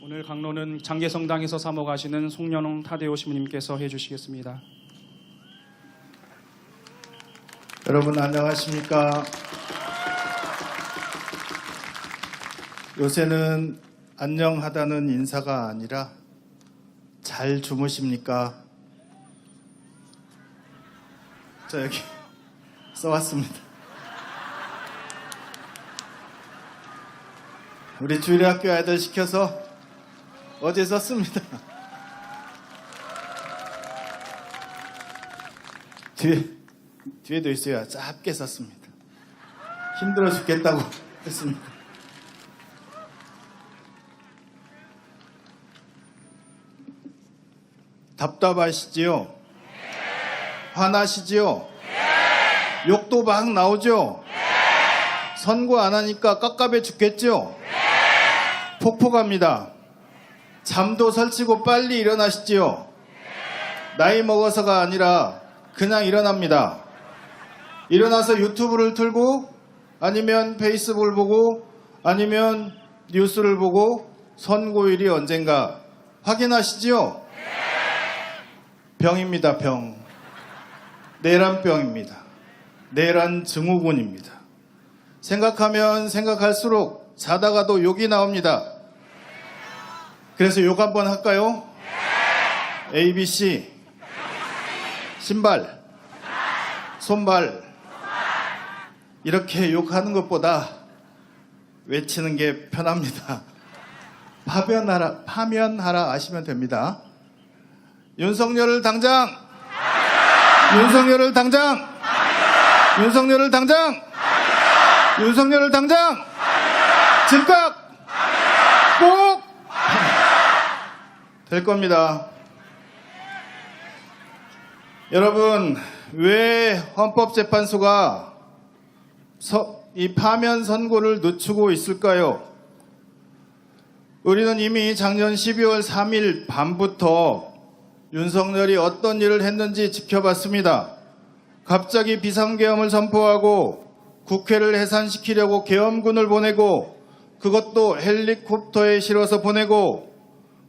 오늘 강론은 장계성당에서 사모가시는 송년홍 타데오 시무님께서 해주시겠습니다. 여러분 안녕하십니까? 요새는 안녕하다는 인사가 아니라 잘 주무십니까? 저 여기 써왔습니다. 우리 주일학교 아이들 시켜서 어제 썼습니다. 뒤에도 있어야 짧게 썼습니다. 힘들어 죽겠다고 했습니다. 답답하시지요? 화나시지요? 욕도 막 나오죠? 선고 안 하니까 깝깝해 죽겠죠? 폭포갑니다. 잠도 설치고 빨리 일어나시지요? 나이 먹어서가 아니라 그냥 일어납니다. 일어나서 유튜브를 틀고 아니면 페이스북을 보고 아니면 뉴스를 보고 선고일이 언젠가 확인하시지요? 병입니다. 병. 내란병입니다. 내란 증후군입니다. 생각하면 생각할수록 자다가도 욕이 나옵니다. 그래서 욕 한번 할까요? ABC 신발 손발 이렇게 욕하는 것보다 외치는 게 편합니다. 파면하라 아시면 됩니다. 윤석열을 당장! 윤석열을 당장! 윤석열을 당장! 윤석열을 당장! 즉각! 꼭! 될 겁니다. 여러분, 왜 헌법재판소가 이 파면 선고를 늦추고 있을까요? 우리는 이미 작년 12월 3일 밤부터 윤석열이 어떤 일을 했는지 지켜봤습니다. 갑자기 비상계엄을 선포하고 국회를 해산시키려고 계엄군을 보내고 그것도 헬리콥터에 실어서 보내고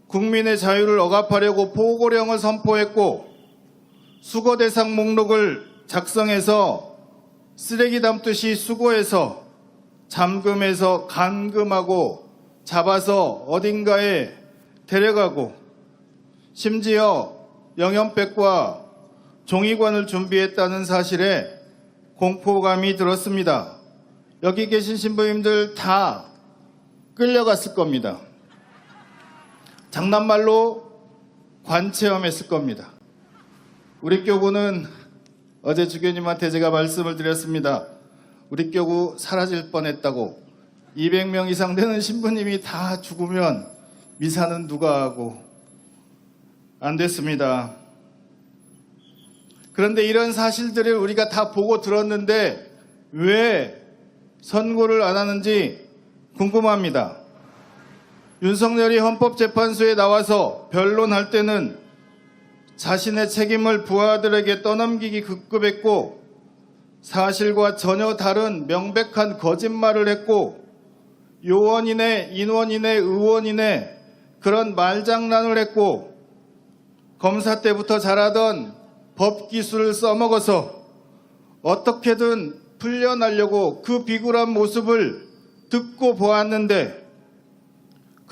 국민의 자유를 억압하려고 포고령을 선포했고 수거 대상 목록을 작성해서 쓰레기 담듯이 수거해서 잠금해서 감금하고 잡아서 어딘가에 데려가고 심지어 영연백과 종이관을 준비했다는 사실에 공포감이 들었습니다. 여기 계신 신부님들 다 끌려갔을 겁니다. 장난말로 관체험했을 겁니다. 우리 교구는 어제 주교님한테 제가 말씀을 드렸습니다. 우리 교구 사라질 뻔했다고. 200명 이상 되는 신부님이 다 죽으면 미사는 누가 하고. 안 됐습니다. 그런데 이런 사실들을 우리가 다 보고 들었는데 왜 선고를 안 하는지 궁금합니다. 윤석열이 헌법재판소에 나와서 변론할 때는 자신의 책임을 부하들에게 떠넘기기 급급했고 사실과 전혀 다른 명백한 거짓말을 했고 요원이네 인원이네 의원이네 그런 말장난을 했고 검사 때부터 잘하던 법기술을 써먹어서 어떻게든 풀려나려고 그 비굴한 모습을 듣고 보았는데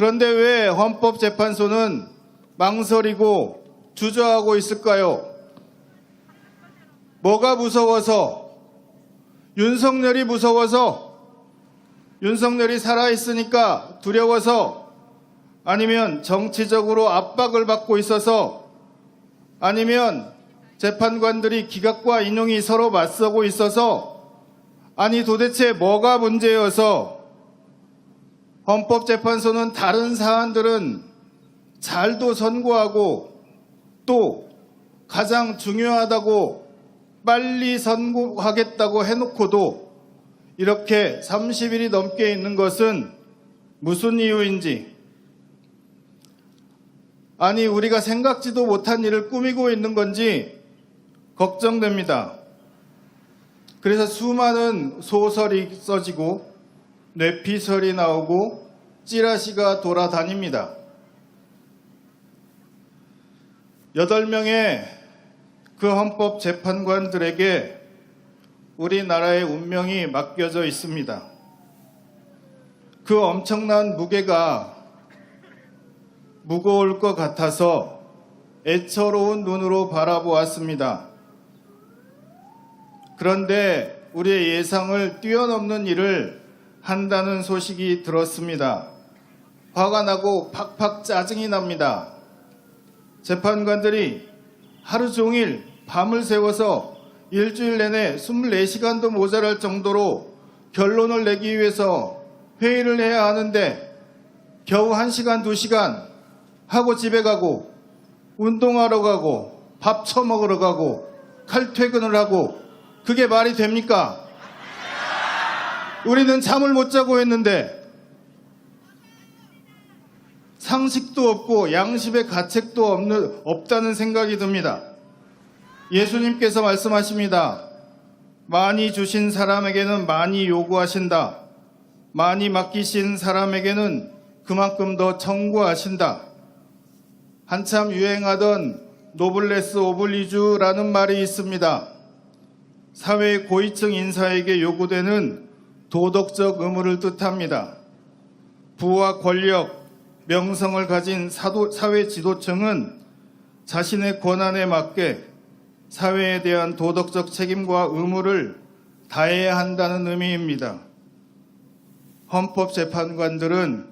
그런데 왜 헌법재판소는 망설이고 주저하고 있을까요? 뭐가 무서워서? 윤석열이 무서워서? 윤석열이 살아있으니까 두려워서? 아니면 정치적으로 압박을 받고 있어서? 아니면 재판관들이 기각과 인용이 서로 맞서고 있어서? 아니 도대체 뭐가 문제여서? 헌법재판소는 다른 사안들은 잘도 선고하고 또 가장 중요하다고 빨리 선고하겠다고 해놓고도 이렇게 30일이 넘게 있는 것은 무슨 이유인지, 아니 우리가 생각지도 못한 일을 꾸미고 있는 건지 걱정됩니다. 그래서 수많은 소설이 써지고 뇌피설이 나오고 찌라시가 돌아다닙니다. 8명의 그 헌법재판관들에게 우리나라의 운명이 맡겨져 있습니다. 그 엄청난 무게가 무거울 것 같아서 애처로운 눈으로 바라보았습니다. 그런데 우리의 예상을 뛰어넘는 일을 한다는 소식이 들었습니다. 화가 나고 팍팍 짜증이 납니다. 재판관들이 하루 종일 밤을 새워서 일주일 내내 24시간도 모자랄 정도로 결론을 내기 위해서 회의를 해야 하는데 겨우 1시간, 2시간 하고 집에 가고 운동하러 가고 밥 처먹으러 가고 칼퇴근을 하고 그게 말이 됩니까? 우리는 잠을 못 자고 했는데 상식도 없고 양심의 가책도 없다는 생각이 듭니다. 예수님께서 말씀하십니다. 많이 주신 사람에게는 많이 요구하신다. 많이 맡기신 사람에게는 그만큼 더 청구하신다. 한참 유행하던 노블레스 오블리주라는 말이 있습니다. 사회의 고위층 인사에게 요구되는 도덕적 의무를 뜻합니다. 부와 권력, 명성을 가진 사회 지도층은 자신의 권한에 맞게 사회에 대한 도덕적 책임과 의무를 다해야 한다는 의미입니다. 헌법재판관들은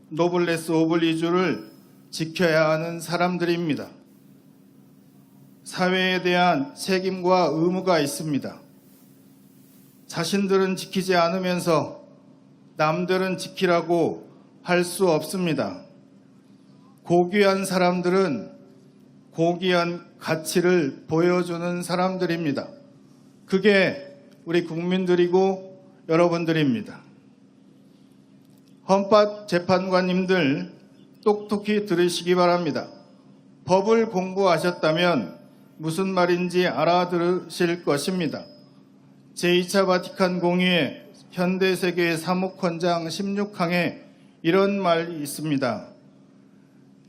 노블레스 오블리주를 지켜야 하는 사람들입니다. 사회에 대한 책임과 의무가 있습니다. 자신들은 지키지 않으면서 남들은 지키라고 할 수 없습니다. 고귀한 사람들은 고귀한 가치를 보여주는 사람들입니다. 그게 우리 국민들이고 여러분들입니다. 헌법재판관님들 똑똑히 들으시기 바랍니다. 법을 공부하셨다면 무슨 말인지 알아들으실 것입니다. 제2차 바티칸 공의회 현대세계의 사목헌장 16항에 이런 말이 있습니다.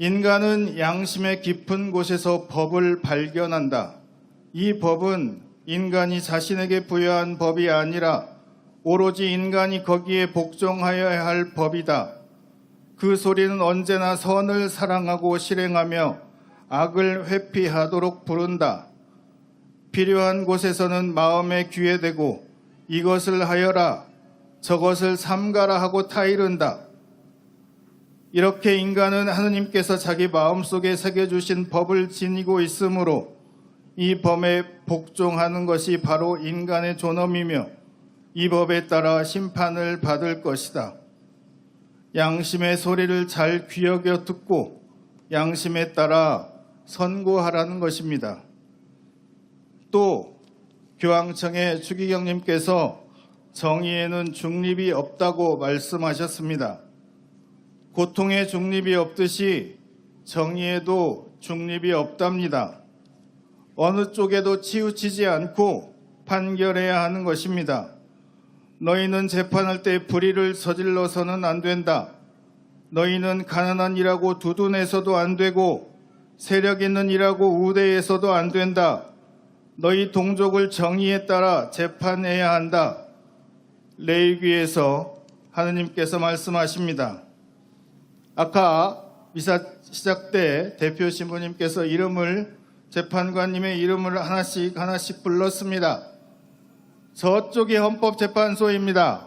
인간은 양심의 깊은 곳에서 법을 발견한다. 이 법은 인간이 자신에게 부여한 법이 아니라 오로지 인간이 거기에 복종하여야 할 법이다. 그 소리는 언제나 선을 사랑하고 실행하며 악을 회피하도록 부른다. 필요한 곳에서는 마음에 귀에 대고 이것을 하여라, 저것을 삼가라 하고 타이른다. 이렇게 인간은 하느님께서 자기 마음속에 새겨주신 법을 지니고 있으므로 이 법에 복종하는 것이 바로 인간의 존엄이며 이 법에 따라 심판을 받을 것이다. 양심의 소리를 잘 귀여겨 듣고 양심에 따라 선고하라는 것입니다. 또 교황청의 추기경님께서 정의에는 중립이 없다고 말씀하셨습니다. 고통에 중립이 없듯이 정의에도 중립이 없답니다. 어느 쪽에도 치우치지 않고 판결해야 하는 것입니다. 너희는 재판할 때 불의를 저질러서는 안 된다. 너희는 가난한 일하고 두둔해서도 안 되고 세력 있는 일하고 우대해서도 안 된다. 너희 동족을 정의에 따라 재판해야 한다. 레위기에서 하느님께서 말씀하십니다. 아까 미사 시작 때 대표 신부님께서 재판관님의 이름을 하나씩 불렀습니다. 저쪽이 헌법재판소입니다.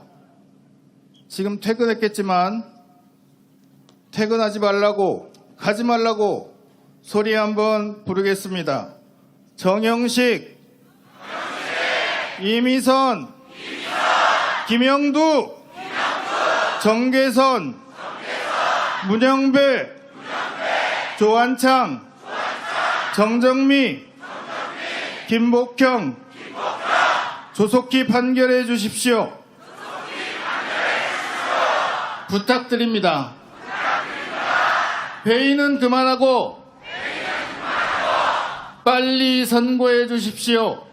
지금 퇴근했겠지만 퇴근하지 말라고, 가지 말라고 소리 한번 부르겠습니다. 정영식, 이미선, 김영두, 정계선, 문영배, 조한창, 정정미, 김복형, 조속히 판결해 주십시오. 부탁드립니다. 회의는 그만하고 빨리 선고해 주십시오.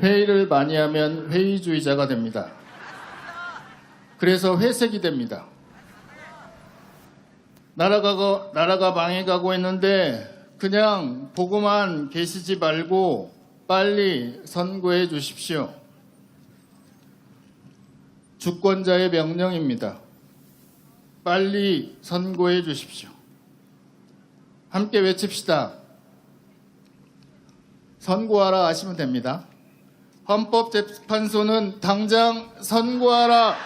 회의를 많이 하면 회의주의자가 됩니다. 그래서 회색이 됩니다. 나라가 망해가고 있는데 그냥 보고만 계시지 말고 빨리 선고해 주십시오. 주권자의 명령입니다. 빨리 선고해 주십시오. 함께 외칩시다. 선고하라 하시면 됩니다. 헌법재판소는 당장 선고하라.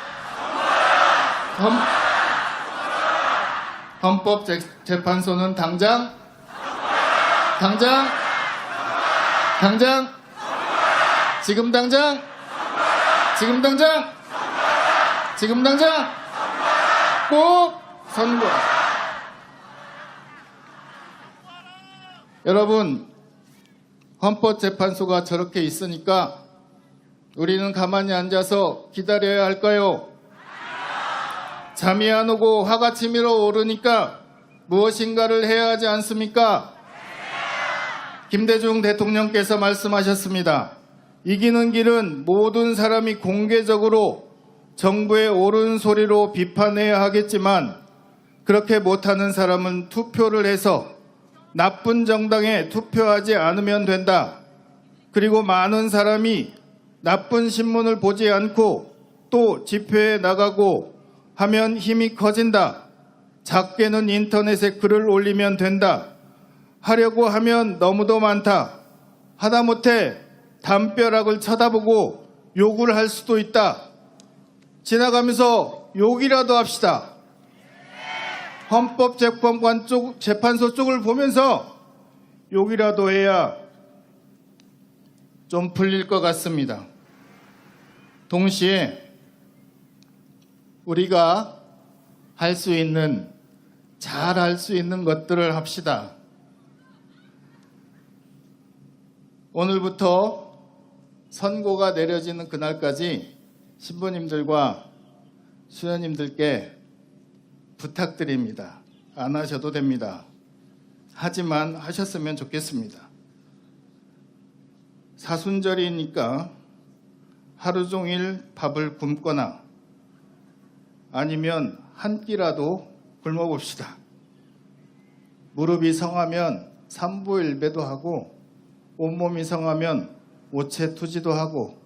헌법재판소는 당장 지금 당장 꼭 선고하라. 여러분, 헌법재판소가 저렇게 있으니까 우리는 가만히 앉아서 기다려야 할까요? 잠이 안 오고 화가 치밀어 오르니까 무엇인가를 해야 하지 않습니까? 김대중 대통령께서 말씀하셨습니다. 이기는 길은 모든 사람이 공개적으로 정부의 옳은 소리로 비판해야 하겠지만 그렇게 못하는 사람은 투표를 해서 나쁜 정당에 투표하지 않으면 된다. 그리고 많은 사람이 나쁜 신문을 보지 않고 또 집회에 나가고 하면 힘이 커진다. 작게는 인터넷에 글을 올리면 된다. 하려고 하면 너무도 많다. 하다못해 담벼락을 쳐다보고 욕을 할 수도 있다. 지나가면서 욕이라도 합시다. 헌법재판소 쪽을 보면서 욕이라도 해야 좀 풀릴 것 같습니다. 동시에 우리가 할 수 있는, 잘 할 수 있는 것들을 합시다. 오늘부터 선고가 내려지는 그날까지 신부님들과 수녀님들께 부탁드립니다. 안 하셔도 됩니다. 하지만 하셨으면 좋겠습니다. 사순절이니까 하루 종일 밥을 굶거나 아니면 한 끼라도 굶어봅시다. 무릎이 성하면 삼보일배도 하고 온몸이 성하면 오체투지도 하고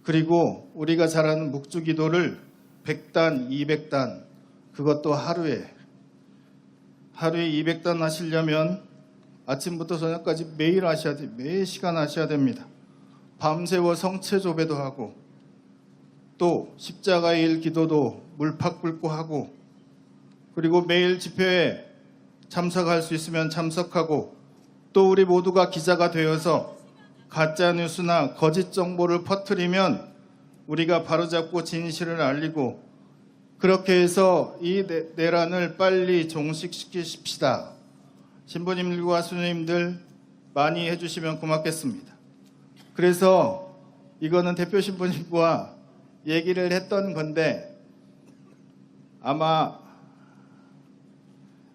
그리고 우리가 잘 아는 묵주기도를 100단, 200단 그것도 하루에 200단 하시려면 아침부터 저녁까지 매일 하셔야 돼요. 매 시간 하셔야 됩니다. 밤새워 성체조배도 하고 또 십자가의 일 기도도 물팍 끓고 하고 그리고 매일 집회에 참석할 수 있으면 참석하고 또 우리 모두가 기자가 되어서 가짜 뉴스나 거짓 정보를 퍼뜨리면 우리가 바로잡고 진실을 알리고 그렇게 해서 이 내란을 빨리 종식시키십시다. 신부님들과 수녀님들 많이 해주시면 고맙겠습니다. 그래서 이거는 대표 신부님과 얘기를 했던 건데 아마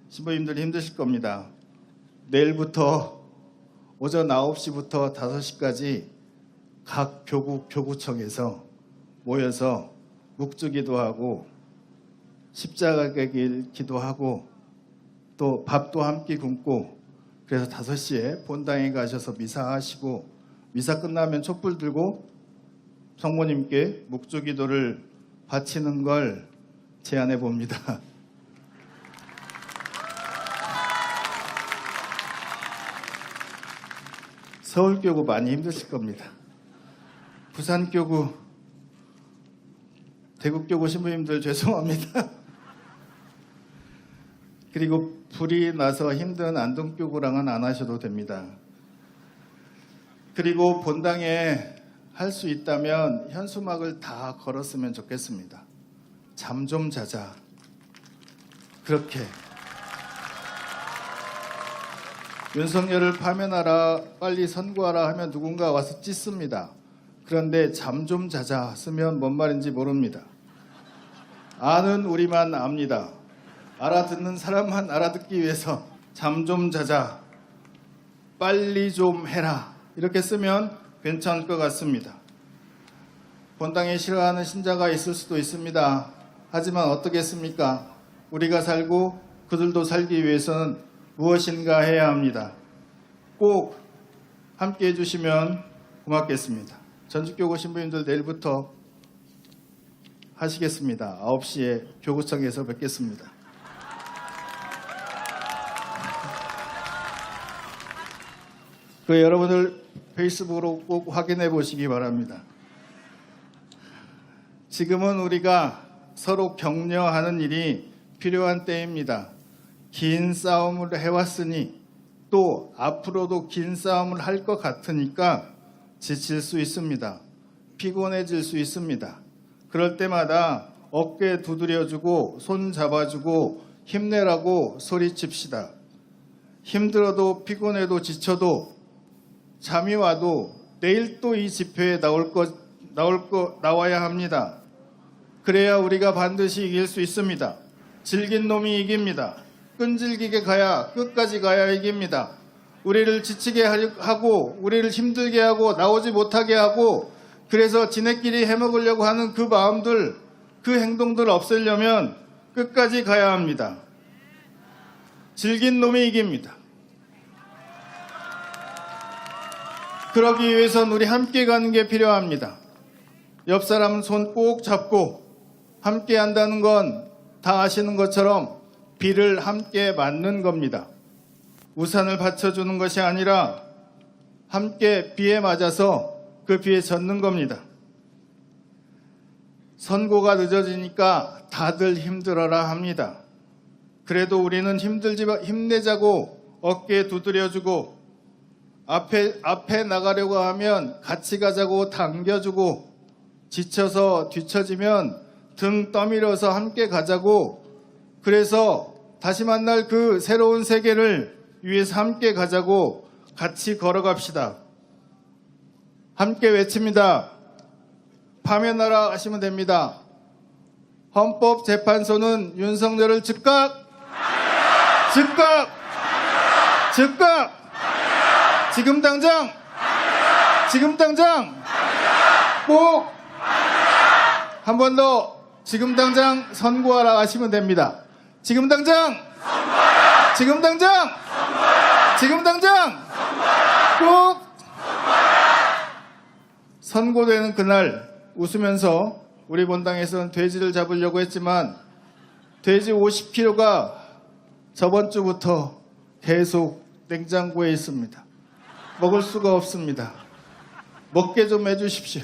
신부님들이 힘드실 겁니다. 내일부터 오전 9시부터 5시까지 각 교구청에서 모여서 묵주기도 하고 십자가길 기도하고 또 밥도 함께 굶고 그래서 5시에 본당에 가셔서 미사하시고 미사 끝나면 촛불 들고 성모님께 묵주기도를 바치는 걸 제안해 봅니다. 서울교구 많이 힘드실 겁니다. 부산교구, 대구교구 신부님들 죄송합니다. 그리고 불이 나서 힘든 안동교구랑은 안 하셔도 됩니다. 그리고 본당에 할 수 있다면 현수막을 다 걸었으면 좋겠습니다. 잠 좀 자자. 그렇게. 윤석열을 파면하라, 빨리 선고하라 하면 누군가 와서 찢습니다. 그런데 잠 좀 자자 쓰면 뭔 말인지 모릅니다. 아는 우리만 압니다. 알아듣는 사람만 알아듣기 위해서 잠 좀 자자, 빨리 좀 해라 이렇게 쓰면 괜찮을 것 같습니다. 본당에 싫어하는 신자가 있을 수도 있습니다. 하지만 어떻겠습니까? 우리가 살고 그들도 살기 위해서는 무엇인가 해야 합니다. 꼭 함께 해주시면 고맙겠습니다. 전주교구 신부님들 내일부터 하시겠습니다. 9시에 교구청에서 뵙겠습니다. 여러분들 페이스북으로 꼭 확인해 보시기 바랍니다. 지금은 우리가 서로 격려하는 일이 필요한 때입니다. 긴 싸움을 해왔으니 또 앞으로도 긴 싸움을 할 것 같으니까 지칠 수 있습니다. 피곤해질 수 있습니다. 그럴 때마다 어깨 두드려주고 손 잡아주고 힘내라고 소리칩시다. 힘들어도 피곤해도 지쳐도 잠이 와도 내일 또 이 집회에 나와야 합니다. 그래야 우리가 반드시 이길 수 있습니다. 질긴 놈이 이깁니다. 끈질기게 가야 끝까지 가야 이깁니다. 우리를 지치게 하고 우리를 힘들게 하고 나오지 못하게 하고 그래서 지네끼리 해먹으려고 하는 그 마음들 그 행동들 없애려면 끝까지 가야 합니다. 질긴 놈이 이깁니다. 그러기 위해선 우리 함께 가는 게 필요합니다. 옆 사람 손 꼭 잡고 함께 한다는 건 다 아시는 것처럼 비를 함께 맞는 겁니다. 우산을 받쳐주는 것이 아니라 함께 비에 맞아서 그 비에 젖는 겁니다. 선고가 늦어지니까 다들 힘들어라 합니다. 그래도 우리는 힘내자고 어깨에 두드려주고 앞에 나가려고 하면 같이 가자고 당겨주고 지쳐서 뒤처지면 등 떠밀어서 함께 가자고 그래서 다시 만날 그 새로운 세계를 위해서 함께 가자고 같이 걸어갑시다. 함께 외칩니다. 파면하라 하시면 됩니다. 헌법재판소는 윤석열을 즉각 지금 당장 꼭 한 번 더 지금 당장 선고하라 하시면 됩니다. 지금 당장 꼭 선고되는 그날 웃으면서 우리 본당에서는 돼지를 잡으려고 했지만 돼지 50kg가 저번 주부터 계속 냉장고에 있습니다. 먹을 수가 없습니다. 먹게 좀 해주십시오.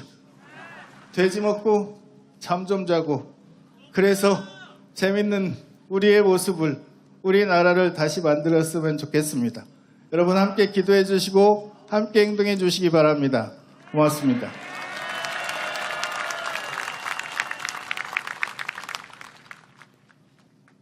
돼지 먹고 잠 좀 자고 그래서 재밌는 우리의 모습을 우리나라를 다시 만들었으면 좋겠습니다. 여러분 함께 기도해 주시고 함께 행동해 주시기 바랍니다. 고맙습니다.